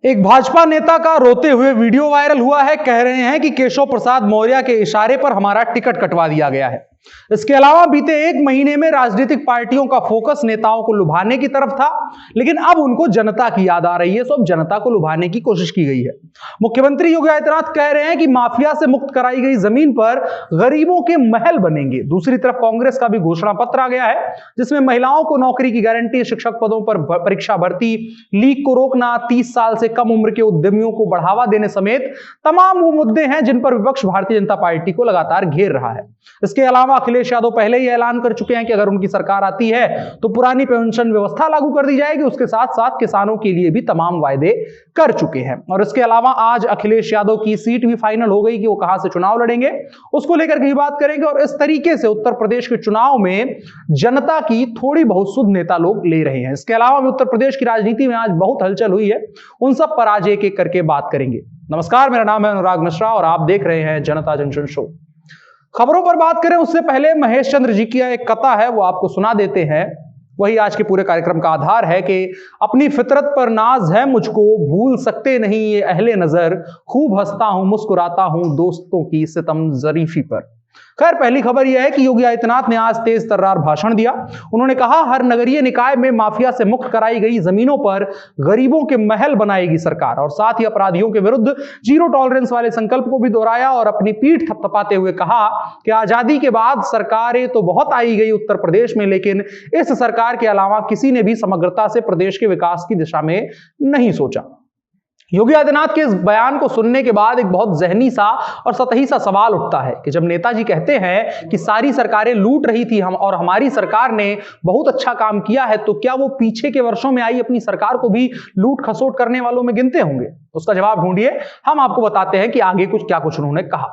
एक भाजपा नेता का रोते हुए वीडियो वायरल हुआ है। कह रहे हैं कि केशव प्रसाद मौर्य के इशारे पर हमारा टिकट कटवा दिया गया है। इसके अलावा बीते एक महीने में राजनीतिक पार्टियों का फोकस नेताओं को लुभाने की तरफ था, लेकिन अब उनको जनता की याद आ रही है, तो अब जनता को लुभाने की कोशिश की गई है। मुख्यमंत्री योगी आदित्यनाथ कह रहे हैं कि माफिया से मुक्त कराई गई जमीन पर गरीबों के महल बनेंगे। दूसरी तरफ कांग्रेस का भी घोषणा पत्र आ गया है, जिसमें महिलाओं को नौकरी की गारंटी, शिक्षक पदों पर परीक्षा भर्ती, लीक को रोकना, 30 साल से कम उम्र के उद्यमियों को बढ़ावा देने समेत तमाम वो मुद्दे हैं जिन पर विपक्ष भारतीय जनता पार्टी को लगातार घेर रहा है। इसके अलावा अखिलेश यादव पहले ही ऐलान कर चुके हैं कि अगर उनकी सरकार आती है तो पुरानी पेंशन व्यवस्था लागू कर दी जाएगी। उसके साथ साथ किसानों के लिए भी तमाम वायदे कर चुके हैं। और इसके अलावा आज अखिलेश यादव की सीट भी फाइनल हो गई कि वो कहां से चुनाव लड़ेंगे, उसको लेकर के बात करेंगे। और इस तरीके से उत्तर प्रदेश के चुनाव में जनता की थोड़ी बहुत सुध नेता लोग ले रहे हैं। इसके अलावा उत्तर प्रदेश की राजनीति में आज बहुत हलचल हुई है, उन सब पर आज एक एक करके बात करेंगे। नमस्कार, मेरा नाम है अनुराग मिश्रा और आप देख रहे हैं जनता जंक्शन शो। खबरों पर बात करें उससे पहले महेश चंद्र जी की एक कथा है, वो आपको सुना देते हैं। वही आज के पूरे कार्यक्रम का आधार है कि अपनी फितरत पर नाज है मुझको, भूल सकते नहीं ये अहले नजर, खूब हंसता हूं मुस्कुराता हूं दोस्तों की सितम जरीफी पर। खैर, पहली खबर यह है कि योगी आदित्यनाथ ने आज तेज तर्रार भाषण दिया। उन्होंने कहा, हर नगरीय निकाय में माफिया से मुक्त कराई गई जमीनों पर गरीबों के महल बनाएगी सरकार, और साथ ही अपराधियों के विरुद्ध जीरो टॉलरेंस वाले संकल्प को भी दोहराया और अपनी पीठ थपथपाते हुए कहा कि आजादी के बाद सरकारें तो बहुत आई गई उत्तर प्रदेश में, लेकिन इस सरकार के अलावा किसी ने भी समग्रता से प्रदेश के विकास की दिशा में नहीं सोचा। योगी आदित्यनाथ के इस बयान को सुनने के बाद एक बहुत जहनी सा और सतही सा सवाल उठता है कि जब नेताजी कहते हैं कि सारी सरकारें लूट रही थी हम और हमारी सरकार ने बहुत अच्छा काम किया है, तो क्या वो पीछे के वर्षों में आई अपनी सरकार को भी लूट खसोट करने वालों में गिनते होंगे? उसका जवाब ढूंढिए, हम आपको बताते हैं कि आगे कुछ उन्होंने कहा।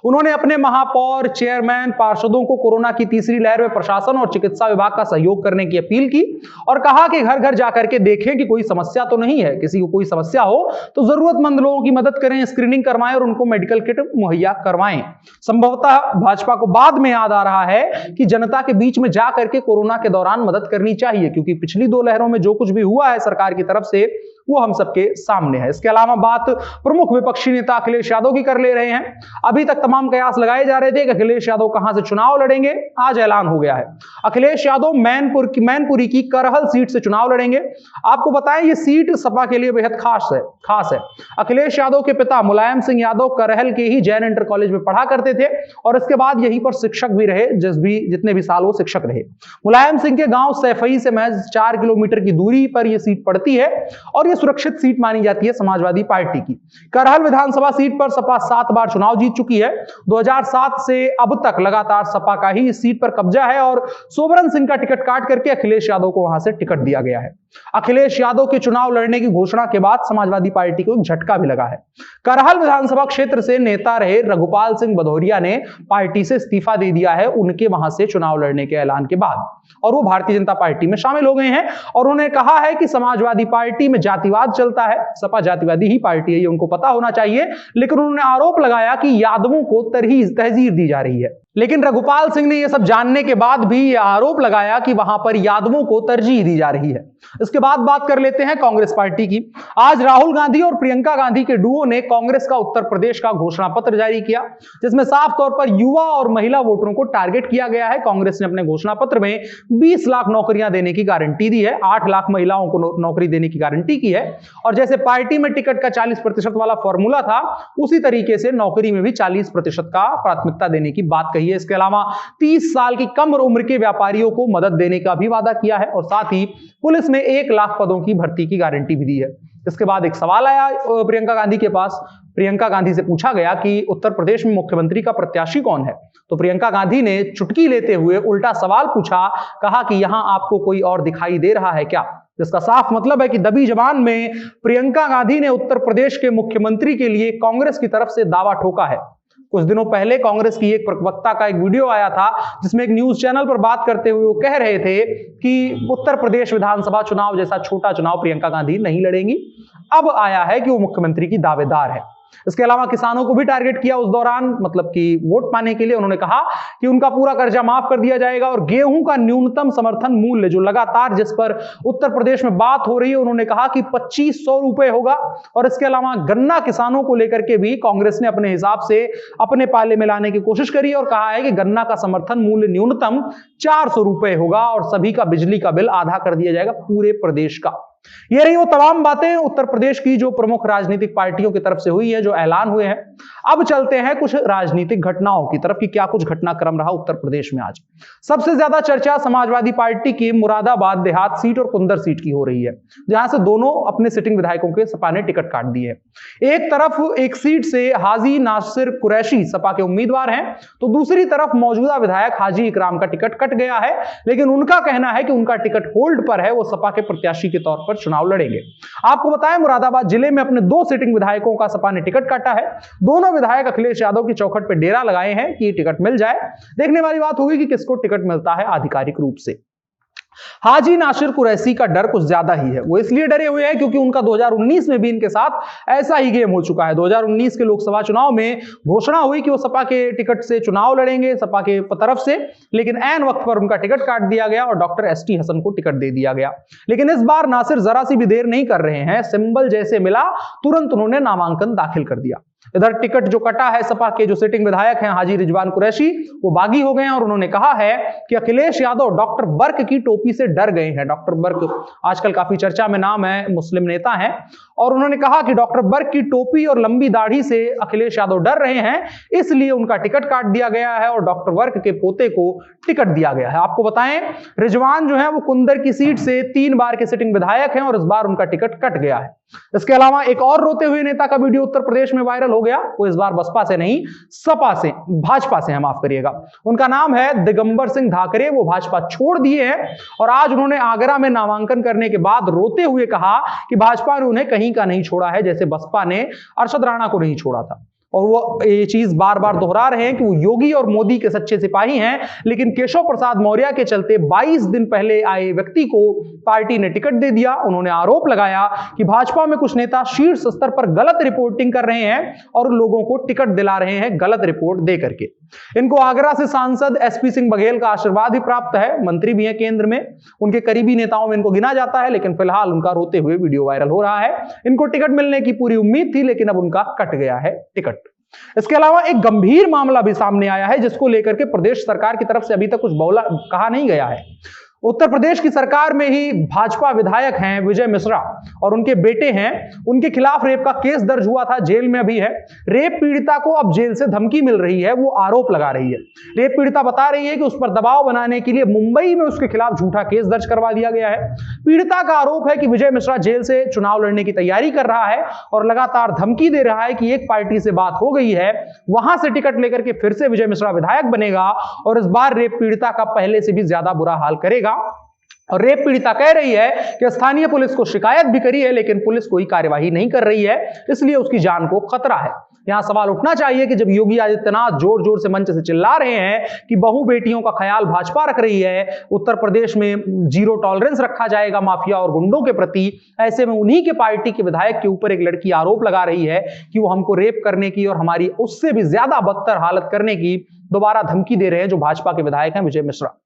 उन्होंने अपने महापौर, चेयरमैन, पार्षदों को कोरोना की तीसरी लहर में प्रशासन और चिकित्सा विभाग का सहयोग करने की अपील की और कहा कि घर घर जाकर के देखें कि कोई समस्या तो नहीं है। किसी को कोई समस्या हो तो जरूरतमंद लोगों की मदद करें, स्क्रीनिंग करवाएं और उनको मेडिकल किट मुहैया करवाएं। संभवतः भाजपा को बाद में याद आ रहा है कि जनता के बीच में जाकर के कोरोना के दौरान मदद करनी चाहिए, क्योंकि पिछली 2 लहरों में जो कुछ भी हुआ है सरकार की तरफ से वो हम सबके सामने है। इसके अलावा बात प्रमुख विपक्षी नेता अखिलेश यादव की कर ले रहे हैं। अभी तक तमाम कयास लगाए जा रहे थे कि अखिलेश यादव कहां से चुनाव लड़ेंगे। आज ऐलान हो गया है, अखिलेश यादव मैनपुरी की करहल सीट से चुनाव लड़ेंगे। आपको बताएं, ये सीट सपा के लिए बेहद खास है। अखिलेश यादव के पिता मुलायम सिंह यादव करहल के ही जैन इंटर कॉलेज में पढ़ा करते थे और इसके बाद यहीं पर शिक्षक भी रहे, जितने भी साल वो शिक्षक रहे। मुलायम सिंह के गांव सैफई से महज 4 किलोमीटर की दूरी पर यह सीट पड़ती है और सुरक्षित सीट मानी जाती है समाजवादी पार्टी की। करहल विधानसभा सीट पर सपा 7 बार चुनाव जीत चुकी है। 2007 से अब तक लगातार सपा का ही इस सीट पर कब्जा है और सोबरन सिंह का टिकट काट करके अखिलेश यादव को वहां से टिकट दिया गया है। अखिलेश यादव के चुनाव लड़ने की घोषणा के बाद समाजवादी पार्टी को एक झटका भी लगा है। करहल विधानसभा क्षेत्र से नेता रहे रघुपाल सिंह भदौरिया ने पार्टी से इस्तीफा दे दिया है उनके वहां से चुनाव लड़ने के ऐलान के बाद, और वो भारतीय जनता पार्टी में शामिल हो गए हैं। और उन्होंने कहा है कि समाजवादी पार्टी में जातिवाद चलता है, सपा जातिवादी ही पार्टी है, ये उनको पता होना चाहिए। लेकिन उन्होंने आरोप लगाया कि यादवों को तहजीर दी जा रही है। लेकिन रघुपाल सिंह ने यह सब जानने के बाद भी यह आरोप लगाया कि वहां पर यादवों को तरजीह दी जा रही है। इसके बाद बात कर लेते हैं कांग्रेस पार्टी की। आज राहुल गांधी और प्रियंका गांधी के डुओ ने कांग्रेस का उत्तर प्रदेश का घोषणा पत्र जारी किया, जिसमें साफ तौर पर युवा और महिला वोटरों को टारगेट किया गया है। कांग्रेस ने अपने घोषणा पत्र में 20 लाख नौकरियां देने की गारंटी दी है, 8 लाख महिलाओं को नौकरी देने की गारंटी की है, और जैसे पार्टी में टिकट का 40% वाला फॉर्मूला था, उसी तरीके से नौकरी में भी 40% का प्राथमिकता देने की बात कही है। इसके अलावा 30 साल की कम उम्र के व्यापारियों को मदद देने का भी वादा किया है और साथ ही पुलिस में 1 लाख पदों की भर्ती की गारंटी भी दी है। इसके बाद एक सवाल आया प्रियंका गांधी के पास। प्रियंका गांधी से पूछा गया कि उत्तर प्रदेश में मुख्यमंत्री का प्रत्याशी कौन है, तो प्रियंका गांधी ने चुटकी लेते हुए उल्टा सवाल पूछा, कहा कि यहां आपको कोई और दिखाई दे रहा है क्या? जिसका साफ मतलब है कि दबी जबान में प्रियंका गांधी ने उत्तर प्रदेश के मुख्यमंत्री के लिए कांग्रेस की तरफ से दावा ठोका है। कुछ दिनों पहले कांग्रेस की एक प्रवक्ता का एक वीडियो आया था, जिसमें एक न्यूज चैनल पर बात करते हुए वो कह रहे थे कि उत्तर प्रदेश विधानसभा चुनाव जैसा छोटा चुनाव प्रियंका गांधी नहीं लड़ेंगी। अब आया है कि वो मुख्यमंत्री की दावेदार है। इसके अलावा किसानों को भी टारगेट किया उस दौरान, मतलब कि वोट पाने के लिए। उन्होंने कहा कि उनका पूरा कर्जा माफ कर दिया जाएगा और गेहूं का न्यूनतम समर्थन मूल्य जो लगातार जिस पर उत्तर प्रदेश में बात हो रही है, उन्होंने कहा कि 2500 रुपए होगा। और इसके अलावा गन्ना किसानों को लेकर के भी कांग्रेस ने अपने हिसाब से अपने पाले में लाने की कोशिश करी और कहा है कि गन्ना का समर्थन मूल्य न्यूनतम 400 रुपए होगा और सभी का बिजली का बिल आधा कर दिया जाएगा पूरे प्रदेश का। ये रही वो तमाम बातें उत्तर प्रदेश की जो प्रमुख राजनीतिक पार्टियों की तरफ से हुई है, जो ऐलान हुए हैं। अब चलते हैं कुछ राजनीतिक घटनाओं की तरफ कि क्या कुछ घटनाक्रम रहा उत्तर प्रदेश में आज। सबसे ज्यादा चर्चा समाजवादी पार्टी की मुरादाबाद देहात सीट और कुंदर सीट की हो रही है, जहां से दोनों अपने सिटिंग विधायकों के सपा ने टिकट काट दिए है। एक तरफ एक सीट से हाजी नासिर कुरैशी सपा के उम्मीदवार हैं, तो दूसरी तरफ मौजूदा विधायक हाजी इकराम का टिकट कट गया है, लेकिन उनका कहना है कि उनका टिकट होल्ड पर है, वो सपा के प्रत्याशी के तौर पर चुनाव लड़ेंगे। आपको बताएं, मुरादाबाद जिले में अपने 2 सिटिंग विधायकों का सपा ने टिकट काटा है। दोनों विधायक अखिलेश यादव की चौखट पर डेरा लगाए हैं कि टिकट मिल जाए। देखने वाली बात होगी कि किसको टिकट मिलता है आधिकारिक रूप से। हाजी नासिर कुरैशी का डर कुछ ज्यादा ही है। वो इसलिए डरे हुए हैं क्योंकि उनका 2019 में भी इनके साथ ऐसा ही गेम हो चुका है। 2019 के लोकसभा चुनाव में घोषणा हुई कि वो सपा के टिकट से चुनाव लड़ेंगे, सपा के तरफ से, लेकिन ऐन वक्त पर उनका टिकट काट दिया गया और डॉक्टर एसटी हसन को टिकट दे दिया गया। लेकिन इस बार नासिर जरा सी भी देर नहीं कर रहे हैं, सिंबल जैसे मिला तुरंत उन्होंने नामांकन दाखिल कर दिया। इधर टिकट जो कटा है सपा के जो सिटिंग विधायक हैं हाजी रिजवान कुरैशी, वो बागी हो गए हैं और उन्होंने कहा है कि अखिलेश यादव डॉक्टर बर्क की टोपी से डर गए हैं। डॉक्टर बर्क आजकल काफी चर्चा में नाम है, मुस्लिम नेता हैं, और उन्होंने कहा कि डॉक्टर बर्क की टोपी और लंबी दाढ़ी से अखिलेश यादव डर रहे हैं, इसलिए उनका टिकट काट दिया गया है और डॉक्टर बर्क के पोते को टिकट दिया गया है। आपको बताएं, रिजवान जो है वो कुंदर की सीट से 3 बार के सिटिंग विधायक हैं और इस बार उनका टिकट कट गया है। इसके अलावा एक और रोते हुए नेता का वीडियो उत्तर प्रदेश में वायरल हो गया। वो इस बार बसपा से नहीं, सपा से, भाजपा से है, माफ करिएगा। उनका नाम है दिगंबर सिंह धाकरे। वो भाजपा छोड़ दिए हैं और आज उन्होंने आगरा में नामांकन करने के बाद रोते हुए कहा कि भाजपा ने उन्हें कहीं का नहीं छोड़ा है, जैसे बसपा ने अरशद राणा को नहीं छोड़ा था। और वो ये चीज बार बार दोहरा रहे हैं कि वो योगी और मोदी के सच्चे सिपाही हैं, लेकिन केशव प्रसाद मौर्य के चलते 22 दिन पहले आए व्यक्ति को पार्टी ने टिकट दे दिया। उन्होंने आरोप लगाया कि भाजपा में कुछ नेता शीर्ष स्तर पर गलत रिपोर्टिंग कर रहे हैं और लोगों को टिकट दिला रहे हैं गलत रिपोर्ट दे करके। इनको आगरा से सांसद एसपी सिंह बघेल का आशीर्वाद भी प्राप्त है, मंत्री भी है केंद्र में, उनके करीबी नेताओं में इनको गिना जाता है, लेकिन फिलहाल उनका रोते हुए वीडियो वायरल हो रहा है। इनको टिकट मिलने की पूरी उम्मीद थी, लेकिन अब उनका कट गया है टिकट। इसके अलावा एक गंभीर मामला भी सामने आया है, जिसको लेकर के प्रदेश सरकार की तरफ से अभी तक कुछ कहा नहीं गया है। उत्तर प्रदेश की सरकार में ही भाजपा विधायक हैं विजय मिश्रा और उनके बेटे हैं, उनके खिलाफ रेप का केस दर्ज हुआ था, जेल में अभी है। रेप पीड़िता को अब जेल से धमकी मिल रही है, वो आरोप लगा रही है। रेप पीड़िता बता रही है कि उस पर दबाव बनाने के लिए मुंबई में उसके खिलाफ झूठा केस दर्ज करवा दिया गया है। पीड़िता का आरोप है कि विजय मिश्रा जेल से चुनाव लड़ने की तैयारी कर रहा है और लगातार धमकी दे रहा है कि एक पार्टी से बात हो गई है, वहां से टिकट लेकर के फिर से विजय मिश्रा विधायक बनेगा और इस बार रेप पीड़िता का पहले से भी ज्यादा बुरा हाल करेगा। और रेप पीड़िता कह रही है कि स्थानीय पुलिस को शिकायत भी करी है, लेकिन पुलिस कोई कार्यवाही नहीं कर रही है, इसलिए उसकी जान को खतरा है। यहां सवाल उठना चाहिए कि जब योगी आदित्यनाथ जोर जोर से मंच से चिल्ला रहे हैं कि बहु बेटियों का ख्याल भाजपा रख रही है, उत्तर प्रदेश में जीरो टॉलरेंस रखा जाएगा माफिया और गुंडों के प्रति, ऐसे में उन्हीं के पार्टी के विधायक के ऊपर एक लड़की आरोप लगा रही है कि वो हमको रेप करने की और हमारी उससे भी ज्यादा बदतर हालत करने की दोबारा धमकी दे रहे हैं, जो भाजपा के विधायक हैं विजय मिश्रा।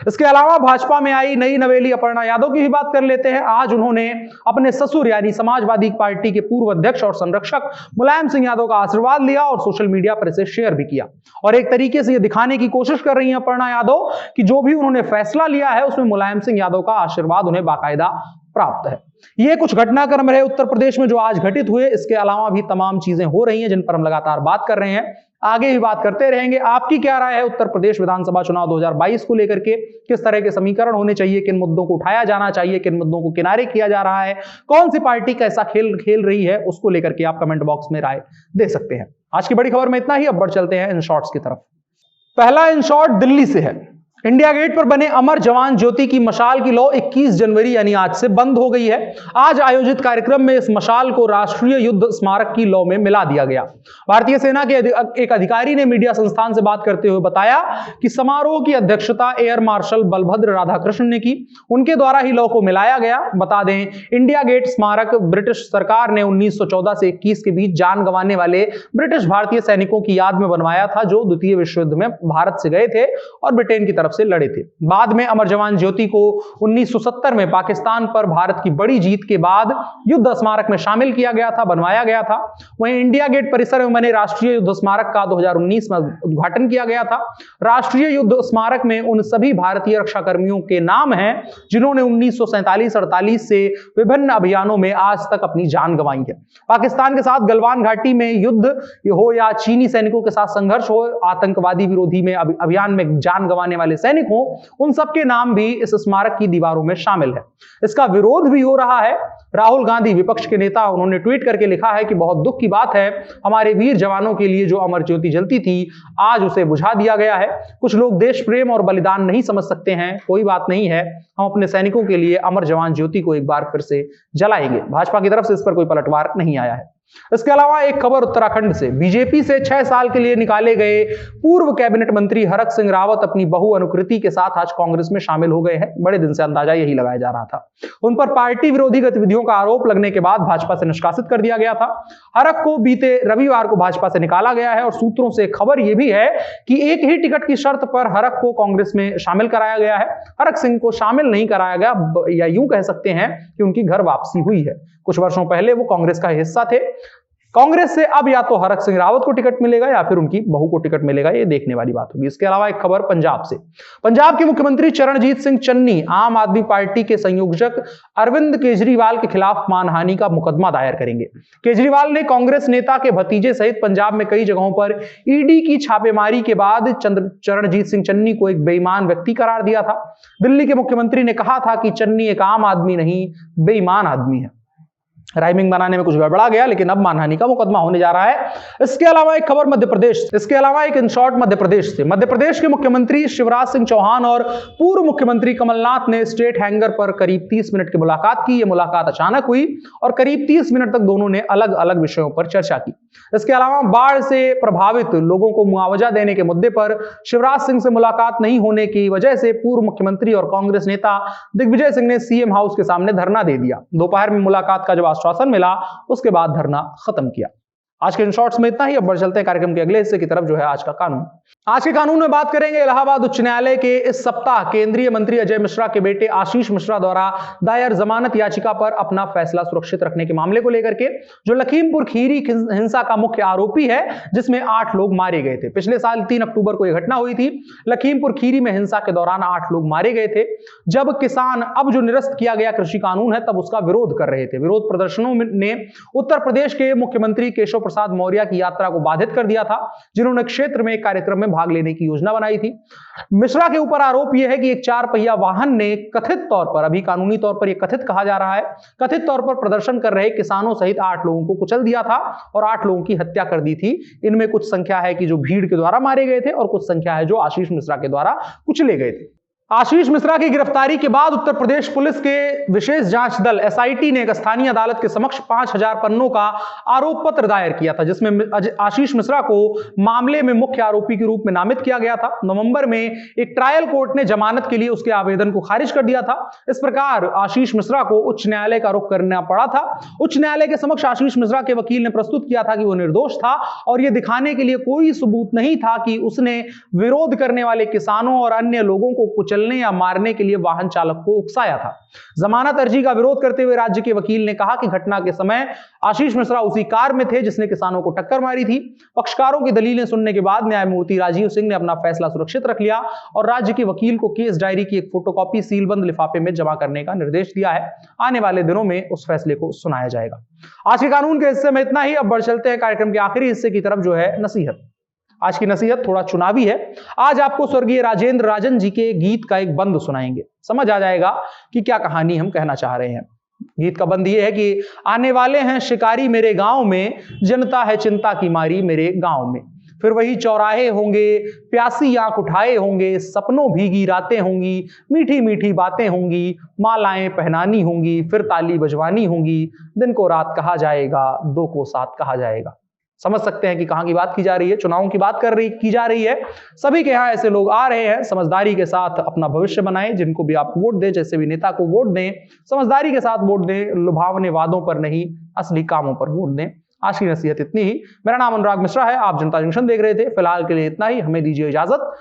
इसके अलावा भाजपा में आई नई नवेली अपर्णा यादव की भी बात कर लेते हैं। आज उन्होंने अपने ससुर यानी समाजवादी पार्टी के पूर्व अध्यक्ष और संरक्षक मुलायम सिंह यादव का आशीर्वाद लिया और सोशल मीडिया पर इसे शेयर भी किया और एक तरीके से यह दिखाने की कोशिश कर रही हैं अपर्णा यादव कि जो भी उन्होंने फैसला लिया है उसमें मुलायम सिंह यादव का आशीर्वाद उन्हें बाकायदा प्राप्त है। ये कुछ घटनाक्रम रहे उत्तर प्रदेश में जो आज घटित हुए। इसके अलावा भी तमाम चीजें हो रही हैं जिन पर हम लगातार बात कर रहे हैं, आगे भी बात करते रहेंगे। आपकी क्या राय है उत्तर प्रदेश विधानसभा चुनाव 2022 को लेकर के? किस तरह के समीकरण होने चाहिए, किन मुद्दों को उठाया जाना चाहिए, किन मुद्दों को किनारे किया जा रहा है, कौन सी पार्टी कैसा खेल खेल रही है, उसको लेकर के आप कमेंट बॉक्स में राय दे सकते हैं। आज की बड़ी खबर में इतना ही, अब बढ़ चलते हैं इन शॉर्ट्स की तरफ। पहला इन शॉर्ट दिल्ली से है। इंडिया गेट पर बने अमर जवान ज्योति की मशाल की लौ 21 जनवरी यानी आज से बंद हो गई है। आज आयोजित कार्यक्रम में इस मशाल को राष्ट्रीय युद्ध स्मारक की लौ में मिला दिया गया। भारतीय सेना के एक अधिकारी ने मीडिया संस्थान से बात करते हुए बताया कि समारोह की अध्यक्षता एयर मार्शल बलभद्र राधाकृष्ण ने की। उनके द्वारा ही लौ को मिलाया गया। बता दें, इंडिया गेट स्मारक ब्रिटिश सरकार ने 1914 से 21 के बीच जान गंवाने वाले ब्रिटिश भारतीय सैनिकों की याद में बनवाया था, जो द्वितीय विश्व युद्ध में भारत से गए थे और ब्रिटेन की तरफ से लड़े थे। बाद में अमर जवान ज्योति को 1970 में पाकिस्तान पर भारत की बड़ी जीत के बाद युद्ध स्मारक में शामिल किया गया था, बनवाया गया था। वहीं इंडिया गेट परिसर में बने राष्ट्रीय युद्ध स्मारक का 2019 में उद्घाटन किया गया था। राष्ट्रीय युद्ध स्मारक में उन सभी भारतीय रक्षा कर्मियों के नाम हैं जिन्होंने 1947-48 से विभिन्न अभियानों में आज तक अपनी जान गंवाई है। पाकिस्तान के साथ गलवान घाटी में युद्ध हो या चीनी सैनिकों के साथ संघर्ष हो, आतंकवादी विरोधी में अभियान में जान गंवाने वाले सैनिक हो, उन सबके नाम भी इस स्मारक की दीवारों में शामिल है। इसका विरोध भी हो रहा है। राहुल गांधी, विपक्ष के नेता, उन्होंने ट्वीट करके लिखा है कि बहुत दुख की बात है, हमारे वीर जवानों के लिए जो अमर ज्योति जलती थी आज उसे बुझा दिया गया है। कुछ लोग देश प्रेम और बलिदान नहीं समझ सकते हैं, कोई बात नहीं है, हम अपने सैनिकों के लिए अमर जवान ज्योति को एक बार फिर से जलाएंगे। भाजपा की तरफ से इस पर कोई पलटवार नहीं आया है। इसके अलावा एक खबर उत्तराखंड से। बीजेपी से 6 साल के लिए निकाले गए पूर्व कैबिनेट मंत्री हरक सिंह रावत अपनी बहू अनुकृति के साथ आज कांग्रेस में शामिल हो गए हैं। बड़े दिन से अंदाजा यही लगाया जा रहा था। उन पर पार्टी विरोधी गतिविधियों का आरोप लगने के बाद भाजपा से निष्कासित कर दिया गया था। हरक को बीते रविवार को भाजपा से निकाला गया है और सूत्रों से खबर यह भी है कि एक ही टिकट की शर्त पर हरक को कांग्रेस में शामिल कराया गया है। हरक सिंह को शामिल नहीं कराया गया, या यूं कह सकते हैं कि उनकी घर वापसी हुई है। कुछ वर्षों पहले वो कांग्रेस का हिस्सा थे। कांग्रेस से अब या तो हरक सिंह रावत को टिकट मिलेगा या फिर उनकी बहू को टिकट मिलेगा, ये देखने वाली बात होगी। इसके अलावा एक खबर पंजाब से। पंजाब के मुख्यमंत्री चरणजीत सिंह चन्नी आम आदमी पार्टी के संयोजक अरविंद केजरीवाल के खिलाफ मानहानि का मुकदमा दायर करेंगे। केजरीवाल ने कांग्रेस नेता के भतीजे सहित पंजाब में कई जगहों पर ईडी की छापेमारी के बाद चरणजीत सिंह चन्नी को एक बेईमान व्यक्ति करार दिया था। दिल्ली के मुख्यमंत्री ने कहा था कि चन्नी एक आम आदमी नहीं, बेईमान आदमी है। राइमिंग बनाने में कुछ गड़बड़ा गया, लेकिन अब मानहानि का मुकदमा होने जा रहा है। इसके अलावा एक खबर मध्य प्रदेश, इसके अलावा एक इन शॉर्ट मध्य प्रदेश से। मध्य प्रदेश के मुख्यमंत्री शिवराज सिंह चौहान और पूर्व मुख्यमंत्री कमलनाथ ने स्टेट हैंगर पर करीब 30 मिनट की मुलाकात की। यह मुलाकात अचानक हुई और करीब 30 मिनट तक दोनों ने अलग अलग विषयों पर चर्चा की। इसके अलावा बाढ़ से प्रभावित लोगों को मुआवजा देने के मुद्दे पर शिवराज सिंह से मुलाकात नहीं होने की वजह से पूर्व मुख्यमंत्री और कांग्रेस नेता दिग्विजय सिंह ने सीएम हाउस के सामने धरना दे दिया। दोपहर में मुलाकात का जब आश्वासन मिला, उसके बाद धरना खत्म किया। आज के इन शॉर्ट्स में इतना ही। अब बढ़ चलते हैं कार्यक्रम के अगले हिस्से की तरफ, जो है आज का कानून। आज के कानून में बात करेंगे इलाहाबाद उच्च न्यायालय के इस सप्ताह केंद्रीय मंत्री अजय मिश्रा के बेटे आशीष मिश्रा द्वारा दायर जमानत याचिका पर अपना फैसला सुरक्षित रखने के मामले को लेकर के, जो लखीमपुर खीरी हिंसा का मुख्य आरोपी है, जिसमें 8 लोग मारे गए थे। पिछले साल 3 अक्टूबर को यह घटना हुई थी। लखीमपुर खीरी में हिंसा के दौरान 8 लोग मारे गए थे। जब किसान अब जो निरस्त किया गया कृषि कानून है, तब उसका विरोध कर रहे थे। विरोध प्रदर्शनों ने उत्तर प्रदेश के मुख्यमंत्री केशव प्रसाद मौर्य की यात्रा को बाधित कर दिया था, जिन्होंने क्षेत्र में एक कार्यक्रम में भाग लेने की योजना बनाई थी। मिश्रा के ऊपर आरोप यह है कि एक 4 पहिया वाहन ने कथित तौर पर, अभी कानूनी तौर पर यह कथित कहा जा रहा है, कथित तौर पर प्रदर्शन कर रहे किसानों सहित 8 लोगों को कुचल दिया था और 8 लोगों की हत्या कर दी थी। इनमें कुछ संख्या है कि जो भीड़ के द्वारा मारे गए थे और कुछ संख्या है जो आशीष मिश्रा के द्वारा कुचले गए थे। आशीष मिश्रा की गिरफ्तारी के बाद उत्तर प्रदेश पुलिस के विशेष जांच दल एसआईटी ने एक स्थानीय अदालत के समक्ष 5000 पन्नों का आरोप पत्र दायर किया था, जिसमें आशीष मिश्रा को मामले में मुख्य आरोपी के रूप में नामित किया गया था। नवंबर में एक ट्रायल कोर्ट ने जमानत के लिए उसके आवेदन को खारिज कर दिया था। इस प्रकार आशीष मिश्रा को उच्च न्यायालय का रुख करना पड़ा था। उच्च न्यायालय के समक्ष आशीष मिश्रा के वकील ने प्रस्तुत किया था कि वो निर्दोष था और यह दिखाने के लिए कोई सबूत नहीं था कि उसने विरोध करने वाले किसानों और अन्य लोगों को चलने या मारने के लिए वाहन चालक को उकसाया था। जमानत अर्जी का विरोध करते हुए राज्य के वकील ने कहा कि घटना के समय आशीष मिश्रा उसी कार में थे जिसने किसानों को टक्कर मारी थी। पक्षकारों की दलीलें सुनने के बाद न्यायमूर्ति राजीव सिंह ने अपना फैसला सुरक्षित रख लिया और राज्य के वकील को केस डायरी की एक फोटोकॉपी सीलबंद लिफाफे में जमा करने का निर्देश दिया है। आने वाले दिनों में उस फैसले को सुनाया जाएगा। आज के कानून के हिस्से में इतना ही। अब बढ़ चलते हैं कार्यक्रम के आखिरी हिस्से की तरफ, जो है नसीहत। आज की नसीहत थोड़ा चुनावी है। आज आपको स्वर्गीय राजेंद्र राजन जी के गीत का एक बंद सुनाएंगे, समझ आ जाएगा कि क्या कहानी हम कहना चाह रहे हैं। गीत का बंद ये है कि आने वाले हैं शिकारी मेरे गांव में, जनता है चिंता की मारी मेरे गांव में। फिर वही चौराहे होंगे, प्यासी आंख उठाए होंगे, सपनों भीगी रातें होंगी, मीठी मीठी बातें होंगी, मालाएं पहनानी होंगी, फिर ताली बजवानी होंगी, दिन को रात कहा जाएगा, दो को साथ कहा जाएगा। समझ सकते हैं कि कहां की बात की जा रही है, चुनावों की बात की जा रही है। सभी के यहां ऐसे लोग आ रहे हैं, समझदारी के साथ अपना भविष्य बनाएं, जिनको भी आप वोट दें, जैसे भी नेता को वोट दें, समझदारी के साथ वोट दें, लुभावने वादों पर नहीं, असली कामों पर वोट दें। आज की नसीहत इतनी ही। मेरा नाम अनुराग मिश्रा है, आप जनता जंक्शन देख रहे थे। फिलहाल के लिए इतना ही, हमें दीजिए इजाजत।